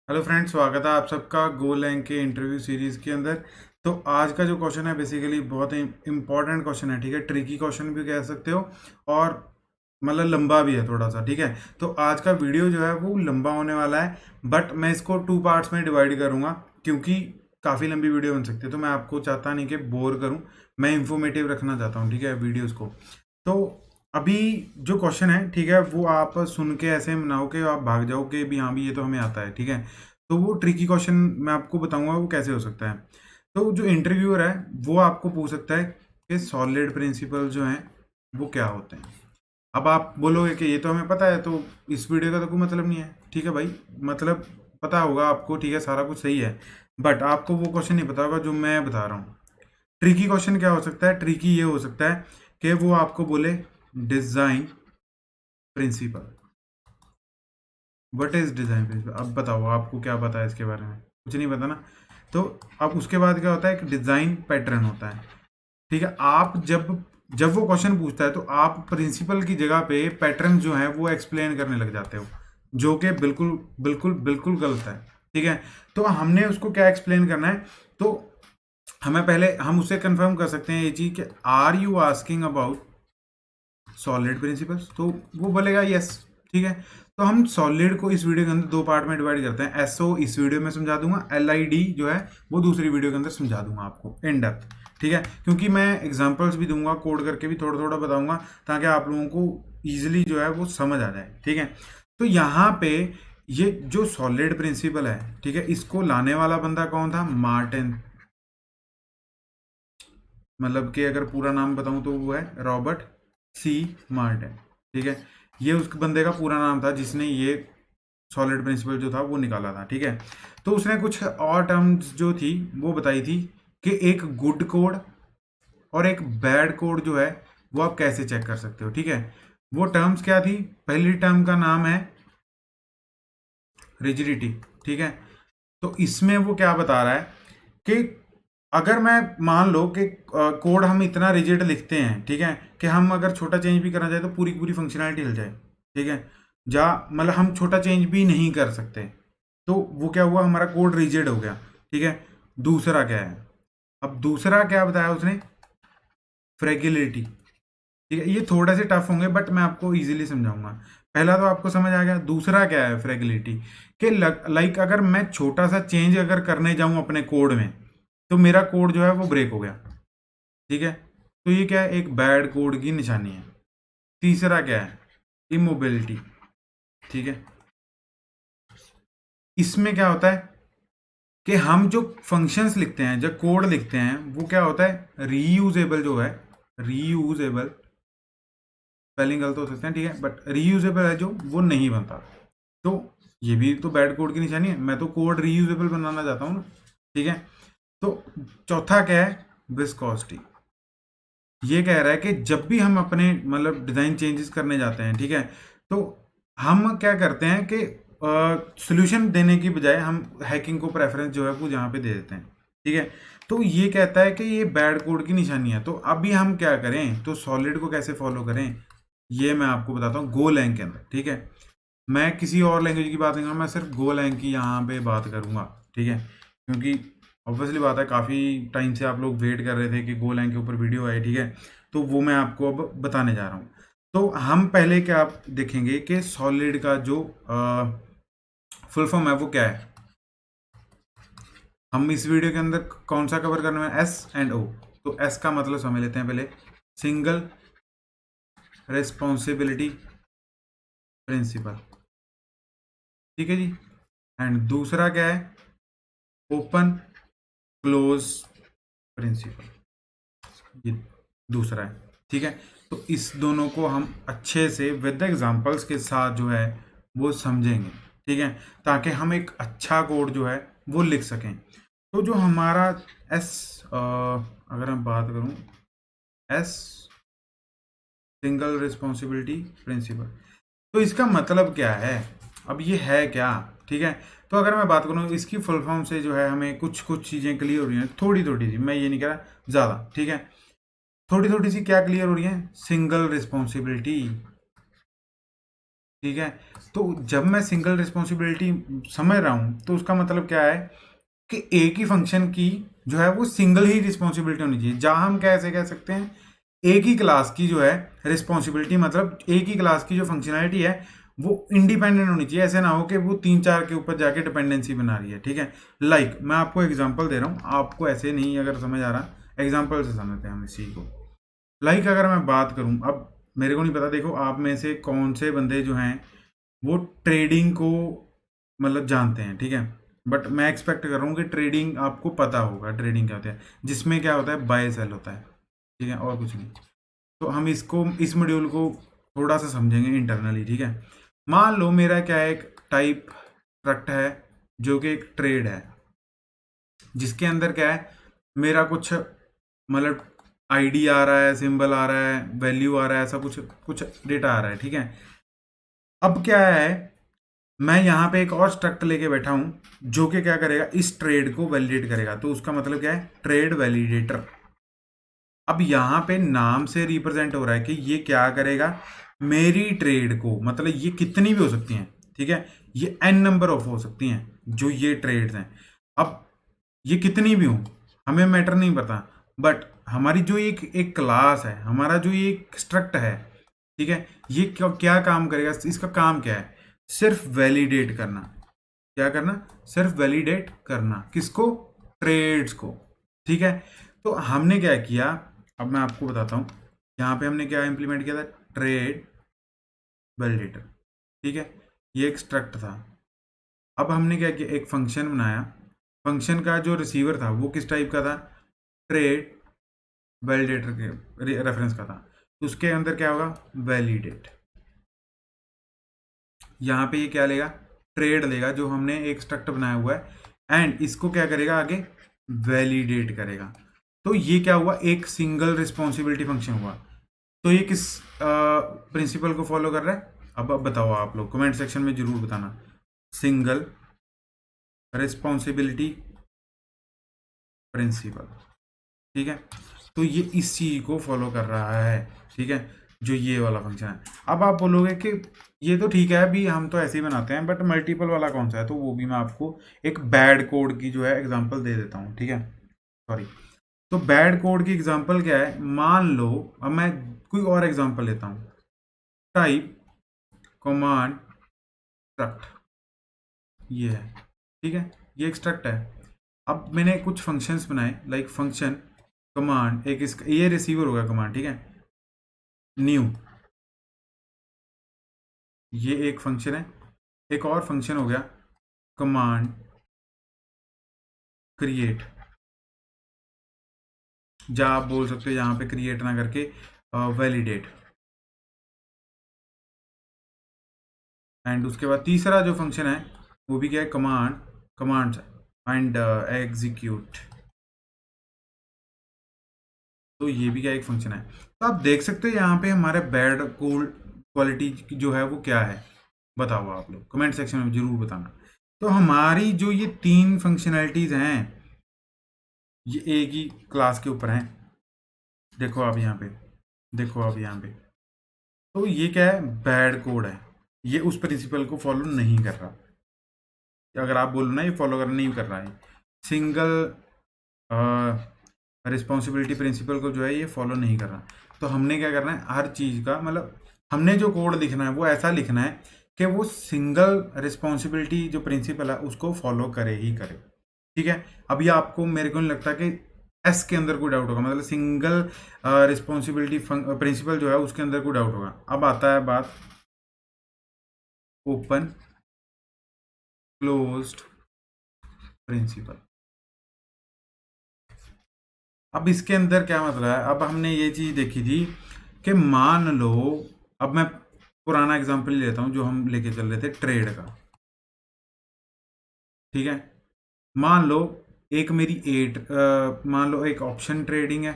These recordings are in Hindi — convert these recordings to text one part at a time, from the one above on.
हेलो फ्रेंड्स, स्वागत है आप सबका गोल लैंग के इंटरव्यू सीरीज़ के अंदर। तो आज का जो क्वेश्चन है बेसिकली बहुत ही इंपॉर्टेंट क्वेश्चन है, ठीक है। ट्रिकी क्वेश्चन भी कह सकते हो और मतलब लंबा भी है थोड़ा सा, ठीक है। तो आज का वीडियो जो है वो लंबा होने वाला है, बट मैं इसको टू पार्ट्स में डिवाइड करूँगा क्योंकि काफ़ी लंबी वीडियो बन सकती है। तो मैं आपको चाहता नहीं कि बोर करूँ, मैं इंफॉर्मेटिव रखना चाहता हूँ, ठीक है, वीडियोज़ को। तो अभी जो क्वेश्चन है, ठीक है, वो आप सुन के ऐसे ना हो कि आप भाग जाओ कि भी हाँ भी ये तो हमें आता है, ठीक है। तो वो ट्रिकी क्वेश्चन मैं आपको बताऊंगा वो कैसे हो सकता है। तो जो इंटरव्यूअर है वो आपको पूछ सकता है कि सॉलिड प्रिंसिपल जो हैं वो क्या होते हैं। अब आप बोलोगे कि ये तो हमें पता है, तो इस वीडियो का तो कोई मतलब नहीं है, ठीक है भाई। मतलब पता होगा आपको, ठीक है, सारा कुछ सही है, बट आपको वो क्वेश्चन नहीं पता होगा जो मैं बता रहा हूँ। ट्रिकी क्वेश्चन क्या हो सकता है? ट्रिकी ये हो सकता है कि वो आपको बोले design principle. What is design principle? अब बताओ आपको क्या पता है इसके बारे में? कुछ नहीं पता ना। तो अब उसके बाद क्या होता है, एक डिजाइन पैटर्न होता है, ठीक है। आप जब जब वो क्वेश्चन पूछता है तो आप प्रिंसिपल की जगह पे पैटर्न जो है वो एक्सप्लेन करने लग जाते हो, जो कि बिल्कुल बिल्कुल बिल्कुल गलत है, ठीक है। तो हमने उसको क्या एक्सप्लेन करना है? तो हमें पहले हम उससे कंफर्म कर सकते हैं ये चीज कि are you asking about solid principles, तो वो बोलेगा यस, ठीक है। तो हम सॉलिड को इस वीडियो के अंदर दो पार्ट में डिवाइड करते हैं। एसओ इस वीडियो में समझा दूंगा, एलआईडी जो है वो दूसरी वीडियो के अंदर समझा दूंगा आपको इन डेप्थ, ठीक है। क्योंकि मैं एग्जांपल्स भी दूंगा, कोड करके भी थोड़ा थोड़ा बताऊंगा, ताकि आप लोगों को ईजिली जो है वो समझ आ जाए, ठीक है। तो यहाँ पे ये जो सॉलिड प्रिंसिपल है, ठीक है, इसको लाने वाला बंदा कौन था? मार्टिन। मतलब कि अगर पूरा नाम बताऊं तो वो है रॉबर्ट सी मार्टिन, ठीक है। ये उस बंदे का पूरा नाम था जिसने ये सॉलिड प्रिंसिपल जो था वो निकाला था, ठीक है। तो उसने कुछ और टर्म्स जो थी वो बताई थी कि एक गुड कोड और एक बैड कोड जो है वो आप कैसे चेक कर सकते हो, ठीक है। वो टर्म्स क्या थी? पहली टर्म का नाम है रिजिडिटी, ठीक है। तो इसमें वो क्या बता रहा है कि अगर मैं मान लो कि कोड हम इतना रिजिड लिखते हैं, ठीक है, कि हम अगर छोटा चेंज भी करना चाहे तो पूरी की पूरी फंक्शनैलिटी हिल जाए, ठीक है। जा मतलब हम छोटा चेंज भी नहीं कर सकते, तो वो क्या हुआ, हमारा कोड रिजिड हो गया, ठीक है। दूसरा क्या है? अब दूसरा क्या बताया उसने? फ्रेगिलिटी, ठीक है। ये थोड़े से टफ होंगे बट मैं आपको इजीली समझाऊंगा। पहला तो आपको समझ आ गया, दूसरा क्या है फ्रेगिलिटी? कि लाइक अगर मैं छोटा सा चेंज अगर करने जाऊं अपने कोड में तो मेरा कोड जो है वो ब्रेक हो गया, ठीक है। तो ये क्या है? एक बैड कोड की निशानी है। तीसरा क्या है? इमोबिलिटी, ठीक है। इसमें क्या होता है कि हम जो फंक्शंस लिखते हैं, जो कोड लिखते हैं, वो क्या होता है? रीयूजेबल जो है, रीयूजेबल, स्पेलिंग गलत हो सकते हैं, ठीक है, बट रीयूजेबल है जो, वो नहीं बनता। तो ये भी तो बैड कोड की निशानी है। मैं तो कोड रीयूजेबल बनाना चाहता हूँ ना, ठीक है। तो चौथा क्या है? विस्कोसिटी। ये कह रहा है कि जब भी हम अपने मतलब डिज़ाइन चेंजेस करने जाते हैं, ठीक है, तो हम क्या करते हैं कि सोल्यूशन देने की बजाय हम हैकिंग को प्रेफरेंस जो है वो यहाँ पे दे देते हैं, ठीक है। तो ये कहता है कि ये बैड कोड की निशानी है। तो अभी हम क्या करें? तो सॉलिड को कैसे फॉलो करें ये मैं आपको बताता हूँ गोलैंग के अंदर, ठीक है। मैं किसी और लैंग्वेज की बात नहीं करूँगा, मैं सिर्फ गोलैंग की यहाँ पे बात करूँगा, ठीक है। क्योंकि ऑब्वियसली बात है, काफ़ी टाइम से आप लोग वेट कर रहे थे कि गोलैंग के ऊपर वीडियो आए, ठीक है। तो वो मैं आपको अब बताने जा रहा हूँ। तो हम पहले क्या आप देखेंगे कि सॉलिड का जो फुल फॉर्म है वो क्या है। हम इस वीडियो के अंदर कौन सा कवर करने में? एस एंड ओ। तो एस का मतलब समझ लेते हैं पहले, सिंगल रिस्पॉन्सिबिलिटी प्रिंसिपल, ठीक है जी। एंड दूसरा क्या है? ओपन क्लोज प्रिंसिपल, ये दूसरा है, ठीक है। तो इस दोनों को हम अच्छे से विद एग्जांपल्स के साथ जो है वो समझेंगे, ठीक है, ताकि हम एक अच्छा कोड जो है वो लिख सकें। तो जो हमारा एस, अगर हम बात करूं, एस सिंगल रिस्पॉन्सिबिलिटी प्रिंसिपल, तो इसका मतलब क्या है? अब ये है क्या, ठीक है। तो अगर मैं बात करूं इसकी फुल फॉर्म से जो है हमें कुछ कुछ चीज़ें क्लियर हो रही हैं, थोड़ी थोड़ी सी, मैं ये नहीं कह रहा ज़्यादा, ठीक है। थोड़ी थोड़ी सी क्या क्लियर हो रही है? सिंगल रिस्पॉन्सिबिलिटी, ठीक है। तो जब मैं सिंगल रिस्पॉन्सिबिलिटी समझ रहा हूँ तो उसका मतलब क्या है कि एक ही फंक्शन की जो है वो सिंगल ही रिस्पॉन्सिबिलिटी होनी चाहिए। जहाँ हम कैसे कह सकते हैं एक ही क्लास की जो है रिस्पॉन्सिबिलिटी, मतलब एक ही क्लास की जो फंक्शनैलिटी है वो इंडिपेंडेंट होनी चाहिए। ऐसे ना हो कि वो 3-4 के ऊपर जाके डिपेंडेंसी बना रही है। ठीक है, लाइक मैं आपको एग्जांपल दे रहा हूँ, आपको ऐसे नहीं अगर समझ आ रहा एग्जांपल से समझते हैं हम इस चीज़ को। लाइक अगर मैं बात करूँ, अब मेरे को नहीं पता, देखो आप में से कौन से बंदे जो हैं वो ट्रेडिंग को मतलब जानते हैं, ठीक है, बट मैं एक्सपेक्ट कर रहा हूँ कि ट्रेडिंग आपको पता होगा ट्रेडिंग क्या होता है, जिसमें क्या होता है बाय सेल होता है, ठीक है, और कुछ नहीं। तो हम इसको इस मॉड्यूल को थोड़ा सा समझेंगे इंटरनली, ठीक है। मान लो मेरा क्या है, एक टाइप स्ट्रक्ट है जो कि एक ट्रेड है, जिसके अंदर क्या है मेरा कुछ मतलब आईडी आ रहा है, सिंबल आ रहा है, वैल्यू आ रहा है, ऐसा कुछ कुछ डेटा आ रहा है, ठीक है। अब क्या है, मैं यहाँ पे एक और स्ट्रक्ट लेके बैठा हूं जो कि क्या करेगा, इस ट्रेड को वैलिडेट करेगा। तो उसका मतलब क्या है, ट्रेड वैलिडेटर। अब यहाँ पे नाम से रिप्रेजेंट हो रहा है कि ये क्या करेगा, मेरी ट्रेड को, मतलब ये कितनी भी हो सकती हैं, ठीक है, ये एन नंबर ऑफ हो सकती हैं जो ये ट्रेड्स हैं। अब ये कितनी भी हों हमें मैटर नहीं पता, बट हमारी जो एक एक क्लास है, हमारा जो ये एक स्ट्रक्ट है, ठीक है, ये क्या क्या काम करेगा, इसका काम क्या है, सिर्फ वैलिडेट करना। क्या करना, सिर्फ वैलिडेट करना, किसको, ट्रेड्स को, ठीक है। तो हमने क्या किया, अब मैं आपको बताता हूँ, यहाँ पे हमने क्या इंप्लीमेंट किया था, ट्रेड वैलिडेटर, ठीक है, ये एक स्ट्रक्ट था। अब हमने क्या किया, एक फंक्शन बनाया, फंक्शन का जो रिसीवर था वो किस टाइप का था, ट्रेड वैलिडेटर के रेफरेंस का था। तो उसके अंदर क्या होगा, वैलिडेट, यहाँ पे ये क्या लेगा, ट्रेड लेगा जो हमने एक स्ट्रक्ट बनाया हुआ है, एंड इसको क्या करेगा आगे, वैलिडेट करेगा। तो ये क्या हुआ, एक सिंगल रिस्पॉन्सिबिलिटी फंक्शन हुआ। तो ये किस प्रिंसिपल को फॉलो कर रहा है, अब बताओ आप लोग कमेंट सेक्शन में जरूर बताना। सिंगल रिस्पॉन्सिबिलिटी प्रिंसिपल, ठीक है। तो ये इस चीज को फॉलो कर रहा है, ठीक है, जो ये वाला फंक्शन है। अब आप बोलोगे कि ये तो ठीक है, अभी हम तो ऐसे ही बनाते हैं, बट मल्टीपल वाला कौन सा है, तो वो भी मैं आपको एक बैड कोड की जो है एग्जांपल दे देता हूँ, ठीक है, सॉरी। तो बैड कोड की एग्जांपल क्या है, मान लो, अब मैं कोई और एग्जांपल लेता हूँ, टाइप कमांड स्ट्रक्ट, ये है, ठीक है, ये एक स्ट्रक्ट है। अब मैंने कुछ फंक्शंस बनाए, लाइक फंक्शन कमांड, एक इसका ये रिसीवर होगा कमांड, ठीक है, न्यू, ये एक फंक्शन है। एक और फंक्शन हो गया कमांड क्रिएट, या आप बोल सकते हो यहाँ पे क्रिएट ना करके वैलिडेट। एंड उसके बाद तीसरा जो फंक्शन है वो भी क्या है, कमांड कमांड एंड एग्जीक्यूट। तो ये भी क्या एक फंक्शन है। तो आप देख सकते हो यहाँ पे हमारे बैड कोड क्वालिटी जो है वो क्या है, बताओ आप लोग कमेंट सेक्शन में जरूर बताना। तो हमारी जो ये 3 फंक्शनैलिटीज हैं ये एक ही क्लास के ऊपर हैं। देखो आप यहाँ पे, देखो आप यहाँ पे, तो ये क्या है, बैड कोड है, ये उस प्रिंसिपल को फॉलो नहीं कर रहा। अगर आप बोलो ना ये फॉलो कर नहीं कर रहा है, सिंगल रिस्पॉन्सिबिलिटी प्रिंसिपल को जो है ये फॉलो नहीं कर रहा। तो हमने क्या करना है, हर चीज़ का मतलब हमने जो कोड लिखना है वो ऐसा लिखना है कि वो सिंगल रिस्पॉन्सिबिलिटी जो प्रिंसिपल है उसको फॉलो करे ही करे, ठीक है। अभी आपको मेरे को नहीं लगता कि एस के अंदर कोई डाउट होगा, मतलब सिंगल रिस्पॉन्सिबिलिटी प्रिंसिपल जो है उसके अंदर कोई डाउट होगा। अब आता है बात ओपन क्लोज्ड प्रिंसिपल। अब इसके अंदर क्या मतलब है, अब हमने ये चीज देखी थी कि मान लो, अब मैं पुराना एग्जांपल लेता हूं जो हम लेके चल रहे थे ट्रेड का, ठीक है। मान लो एक मेरी मान लो एक ऑप्शन ट्रेडिंग है,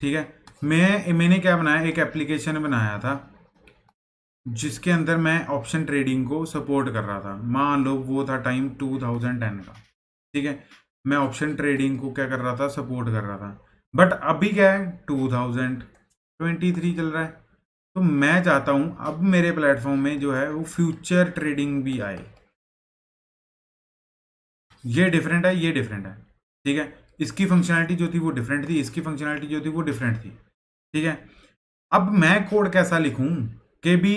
ठीक है। मैंने क्या बनाया, एक एप्लीकेशन बनाया था जिसके अंदर मैं ऑप्शन ट्रेडिंग को सपोर्ट कर रहा था। मान लो वो था टाइम 2010 का, ठीक है, मैं ऑप्शन ट्रेडिंग को क्या कर रहा था, सपोर्ट कर रहा था। बट अभी क्या है, 2023 चल रहा है, तो मैं चाहता हूं अब मेरे प्लेटफॉर्म में जो है वो फ्यूचर ट्रेडिंग भी आए। ये डिफरेंट है, ये डिफरेंट है, ठीक है। इसकी फंक्शनैलिटी जो थी वो डिफरेंट थी, इसकी फंक्शनैलिटी जो थी वो डिफरेंट थी, ठीक है। अब मैं कोड कैसा लिखूं कि भी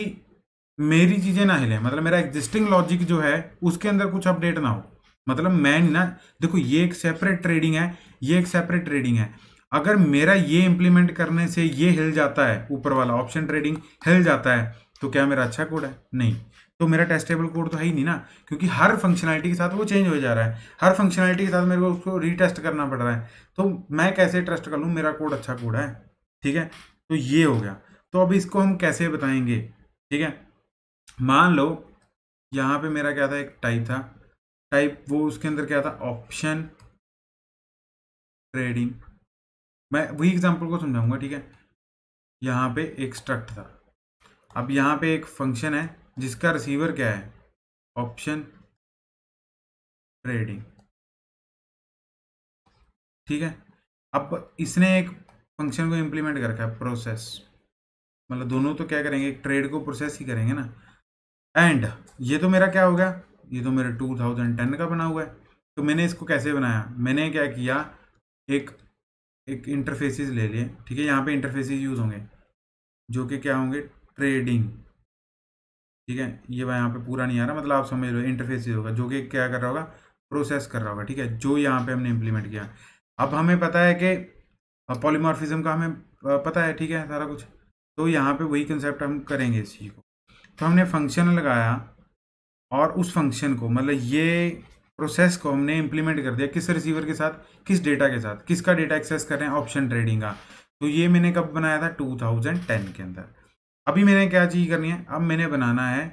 मेरी चीजें ना हिले, मतलब मेरा एग्जिस्टिंग लॉजिक जो है उसके अंदर कुछ अपडेट ना हो। मतलब मैं नहीं ना, देखो ये एक सेपरेट ट्रेडिंग है, ये एक सेपरेट ट्रेडिंग है। अगर मेरा ये इंप्लीमेंट करने से ये हिल जाता है, ऊपर वाला ऑप्शन ट्रेडिंग हिल जाता है, तो क्या मेरा अच्छा कोड है? नहीं। तो मेरा टेस्टेबल कोड तो है ही नहीं ना, क्योंकि हर फंक्शनैलिटी के साथ वो चेंज हो जा रहा है, हर फंक्शनैलिटी के साथ मेरे को उसको रीटेस्ट करना पड़ रहा है। तो मैं कैसे ट्रस्ट कर लूँ मेरा कोड अच्छा कोड है? ठीक है, तो ये हो गया। तो अब इसको हम कैसे बताएंगे? ठीक है, मान लो यहाँ पे मेरा क्या था, एक टाइप था, टाइप वो उसके अंदर क्या था, ऑप्शन ट्रेडिंग। मैं वही एग्जांपल को समझाऊंगा, ठीक है। यहाँ पे एक स्ट्रक्ट था, अब यहाँ पे एक फंक्शन है जिसका रिसीवर क्या है, ऑप्शन ट्रेडिंग, ठीक है। अब इसने एक फंक्शन को इम्प्लीमेंट कर रखा है, प्रोसेस, मतलब दोनों तो क्या करेंगे, एक ट्रेड को प्रोसेस ही करेंगे ना। एंड ये तो मेरा क्या हो गया, ये तो मेरा 2010 का बना हुआ है। तो मैंने इसको कैसे बनाया, मैंने क्या किया, एक एक इंटरफेसेस ले लिए, ठीक है। यहाँ पे इंटरफेसेस यूज होंगे जो कि क्या होंगे, ट्रेडिंग, ठीक है। ये यहाँ पे पूरा नहीं आ रहा, मतलब आप समझ लो, इंटरफेसेस होगा जो कि क्या कर रहा होगा, प्रोसेस कर रहा होगा, ठीक है, जो यहाँ पे हमने इम्प्लीमेंट किया। अब हमें पता है कि पॉलीमॉर्फिज्म का हमें पता है, ठीक है, सारा कुछ। तो यहाँ पे वही कंसेप्ट हम करेंगे इस चीज़ को। तो हमने फंक्शन लगाया और उस फंक्शन को, मतलब ये प्रोसेस को हमने इम्प्लीमेंट कर दिया किस रिसीवर के साथ, किस डेटा के साथ, किसका डेटा एक्सेस कर रहे हैं, ऑप्शन ट्रेडिंग का। तो ये मैंने कब बनाया था, 2010 के अंदर। अभी मैंने क्या चीज़ करनी है, अब मैंने बनाना है,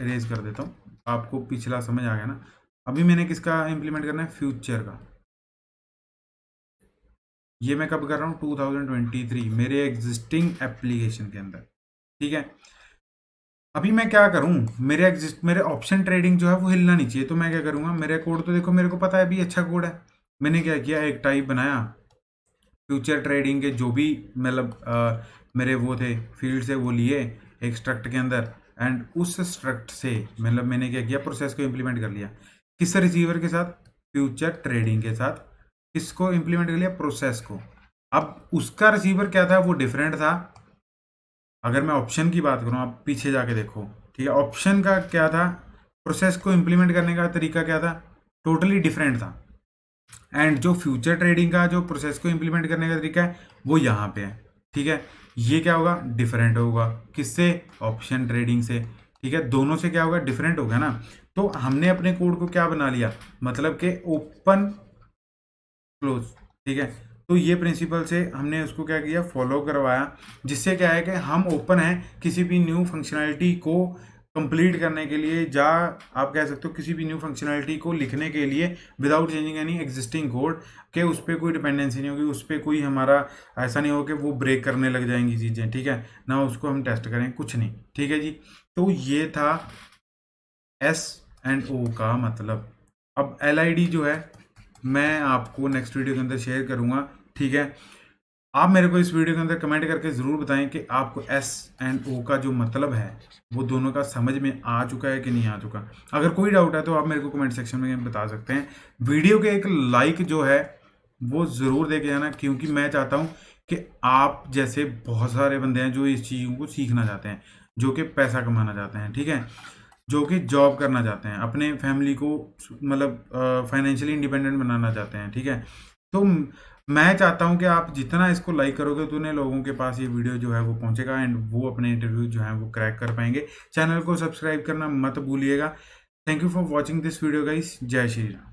इरेज कर देता हूँ, आपको पिछला समझ आ गया ना। अभी मैंने किसका इम्प्लीमेंट करना है, फ्यूचर का। ये मैं कब कर रहा हूँ, 2023 मेरे एग्जिस्टिंग एप्लीकेशन के अंदर, ठीक है। अभी मैं क्या करूं, मेरे ऑप्शन ट्रेडिंग जो है वो हिलना नहीं चाहिए। तो मैं क्या करूंगा, मेरे कोड तो देखो मेरे को पता है अभी अच्छा कोड है। मैंने क्या किया, एक टाइप बनाया फ्यूचर ट्रेडिंग के, जो भी मतलब मेरे वो थे फील्ड से, वो लिए एक स्ट्रक्ट के अंदर। एंड उस स्ट्रक्ट से मतलब मैंने क्या किया, प्रोसेस को इम्प्लीमेंट कर लिया, किस रिसीवर के साथ, फ्यूचर ट्रेडिंग के साथ। किसको इम्प्लीमेंट कर लिया, प्रोसेस को। अब उसका रिसीवर क्या था, वो डिफरेंट था। अगर मैं ऑप्शन की बात करूं, आप पीछे जाके देखो, ठीक है, ऑप्शन का क्या था, प्रोसेस को इम्प्लीमेंट करने का तरीका क्या था, टोटली डिफरेंट था। एंड जो फ्यूचर ट्रेडिंग का जो प्रोसेस को इम्प्लीमेंट करने का तरीका है वो यहाँ पे है, ठीक है। ये क्या होगा, डिफरेंट होगा, किससे, ऑप्शन ट्रेडिंग से, ठीक है। दोनों से क्या होगा, डिफरेंट होगा ना। तो हमने अपने कोड को क्या बना लिया, मतलब कि ओपन क्लोज, ठीक है। तो ये प्रिंसिपल से हमने उसको क्या किया, फॉलो करवाया, जिससे क्या है कि हम ओपन हैं किसी भी न्यू फंक्शनैलिटी को कंप्लीट करने के लिए, या आप कह सकते हो किसी भी न्यू फंक्शनैलिटी को लिखने के लिए, without changing any existing code, के उस पर कोई डिपेंडेंसी नहीं होगी, उस पर कोई हमारा ऐसा नहीं होगा कि वो ब्रेक करने लग जाएंगी चीज़ें, ठीक है ना, उसको हम टेस्ट करें, कुछ नहीं, ठीक है जी। तो ये था एस एंड ओ का मतलब। अब LID जो है मैं आपको नेक्स्ट वीडियो के अंदर शेयर करूंगा, ठीक है। आप मेरे को इस वीडियो के अंदर कमेंट करके ज़रूर बताएं कि आपको एस एंड ओ का जो मतलब है वो दोनों का समझ में आ चुका है कि नहीं आ चुका। अगर कोई डाउट है तो आप मेरे को कमेंट सेक्शन में बता सकते हैं। वीडियो के एक लाइक जो है वो ज़रूर दे के जाना, क्योंकि मैं चाहता हूँ कि आप जैसे बहुत सारे बंदे हैं जो इस चीज़ों को सीखना चाहते हैं, जो कि पैसा कमाना चाहते हैं, ठीक है, जो कि जॉब करना चाहते हैं, अपने फैमिली को मतलब फाइनेंशियली इंडिपेंडेंट बनाना चाहते हैं, ठीक है। तो मैं चाहता हूं कि आप जितना इसको लाइक करोगे उतने लोगों के पास ये वीडियो जो है वो पहुंचेगा, एंड वो अपने इंटरव्यू जो है वो क्रैक कर पाएंगे। चैनल को सब्सक्राइब करना मत भूलिएगा। Thank you for watching this video guys. जय श्री राम।